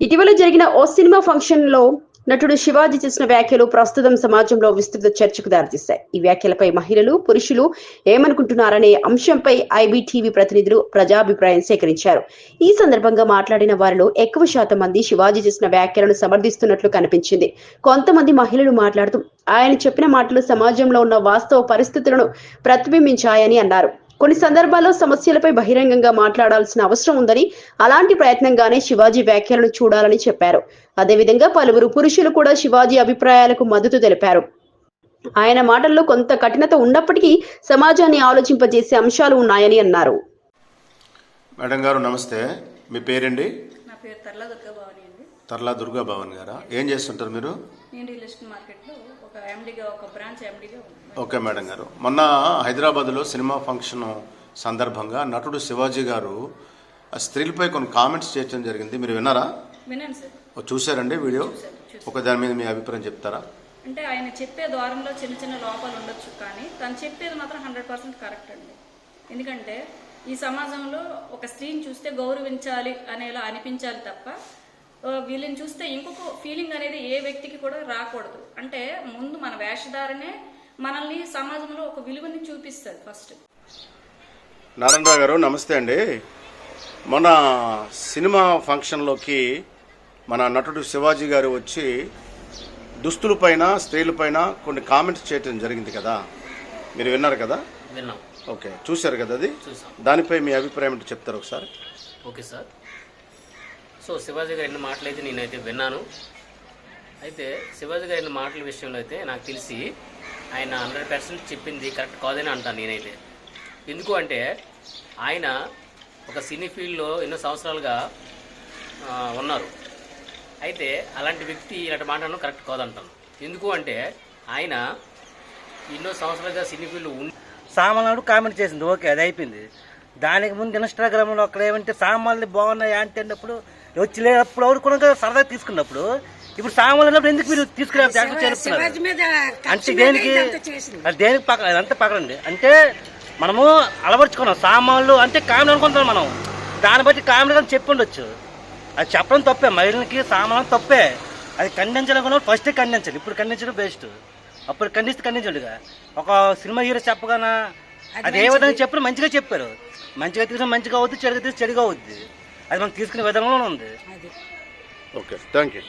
ఇటీవల జరిగిన ఓ cinema function లో నటుడు శివాజీ చేసిన వ్యాఖ్యలు ప్రస్తుతం సమాజంలో విస్తృత చర్చకు దారితీశాయి. ఈ వ్యాఖ్యలపై మహిళలు, పురుషులు ఏమనుకుంటున్నారనే అంశంపై ఐబీటీవీ ప్రతినిధులు ప్రజాభిప్రాయం సేకరించారు. ఈ సందర్భంగా మాట్లాడిన వారిలో ఎక్కువ శాతం మంది శివాజీ చేసిన వ్యాఖ్యలను సమర్థిస్తున్నట్లు కనిపించింది. కొంతమంది మహిళలు మాట్లాడుతూ ఆయన చెప్పిన మాటలు సమాజంలో ఉన్న వాస్తవ పరిస్థితులను ప్రతిబింబించాయని అన్నారు. కొన్ని సందర్భాల్లో సమస్యలపై బహిరంగంగా మాట్లాడాల్సిన అవసరం ఉందని, అలాంటి ప్రయత్నంగానే శివాజీ వ్యాఖ్యలను చూడాలని చెప్పారు. అదేవిధంగా పలువురు పురుషులు కూడా శివాజీ అభిప్రాయాలకు మద్దతు తెలిపారు. ఆయన మాటల్లో కొంత కఠినత ఉన్నప్పటికీ సమాజాన్ని ఆలోచింపజేసే అంశాలు ఉన్నాయని అన్నారు. మేడం గారు నమస్తే, మీ పేరండి? నా పేరు తర్లా దుర్గా భవాని అండి. తర్లా దుర్గా భవాని గారా? ఏం చేస్తుంటారు మీరు? నేను రియల్ ఎస్టేట్ మార్కెట్లో ఒక ఎండీగా, ఒక బ్రాంచ్ ఎండీగా ఉన్నాను. ఓకే మేడం గారు, మొన్న హైదరాబాద్లో సినిమా ఫంక్షన్ సందర్భంగా నటుడు శివాజీ గారు స్త్రీలపై కొన్ని కామెంట్స్ చేయడం జరిగింది. మీరు విన్నారా? విన్నాను సార్. చూశారండి వీడియో? ఒక దాని మీద మీ అభిప్రాయం చెప్తారా? అంటే ఆయన చెప్పే ద్వారంలో చిన్న చిన్న లోపాలు ఉండొచ్చు, కానీ తను చెప్పేది మాత్రం 100% కరెక్ట్ అండి. ఎందుకంటే ఈ సమాజంలో ఒక స్త్రీని చూస్తే గౌరవించాలి అనేలా అనిపించాలి తప్ప వీళ్ళని చూస్తే ఇంకొక ఫీలింగ్ అనేది ఏ వ్యక్తికి కూడా రాకూడదు. అంటే ముందు మన వేషధారణే మనల్ని సమాజంలో ఒక విలువని చూపిస్తుంది ఫస్ట్. నారాయణరావు గారు నమస్తే అండి. మన సినిమా ఫంక్షన్లోకి మన నటుడు శివాజీ గారు వచ్చి దుస్తులపైన, స్త్రీలపైన కొన్ని కామెంట్స్ చేయడం జరిగింది కదా, మీరు విన్నారు కదా? విన్నాం. ఓకే, చూశారు కదా? అది చూసాం. దానిపై మీ అభిప్రాయం ఏంటో చెప్తారు ఒకసారి? Okay sir. సో శివాజీ గారి మాటలు అయితే నేనైతే విన్నాను. అయితే శివాజీ గారి మాటల విషయంలో అయితే నాకు తెలిసి ఆయన 100% చెప్పింది కరెక్ట్ కాదని అంటాను నేనైతే. ఎందుకు అంటే ఆయన ఒక సినీ ఫీల్డ్లో ఎన్నో సంవత్సరాలుగా ఉన్నారు. అయితే అలాంటి వ్యక్తి ఇలాంటి మాటను కరెక్ట్ కాదంటాను. ఎందుకు అంటే ఆయన ఎన్నో సంవత్సరాలుగా సినీ ఫీల్డ్లో సామాన్లు కామెంట్ చేసింది, ఓకే అది అయిపోయింది. దానికి ముందు ఇన్స్టాగ్రామ్లో అక్కడ ఏమంటే సామాన్లు బాగున్నాయి అంటే అన్నప్పుడు వచ్చి లేనప్పుడు ఎవరు కూడా సరదా తీసుకున్నప్పుడు, ఇప్పుడు సామాన్లు అన్నప్పుడు ఎందుకు మీరు తీసుకునే అంటే దేనికి? అది దేనికి పక్క, అదంతా పక్కనండి. అంటే మనము అలవర్చుకున్నాం సామాన్లు అంటే కామెడీ అనుకుంటున్నాం మనం. దాన్ని బట్టి కామెడీ కానీ చెప్పి ఉండొచ్చు. అది చెప్పడం తప్పే, మహిళలకి సామాన్లు తప్పే. అది ఖండించాలనుకున్న ఫస్ట్ ఖండించాలి. ఇప్పుడు ఖండించడం బెస్ట్. అప్పుడు ఖండించండిగా. ఒక సినిమా హీరో చెప్పగానా అది ఏ విధంగా చెప్పినా మంచిగా చెప్పారు. మంచిగా తీసుకుని మంచిగా అవుద్ది, చెడుగా తీసి చెడుగా అవుద్ది. అది మనం తీసుకునే విధానంలో ఉంది. Okay, thank you.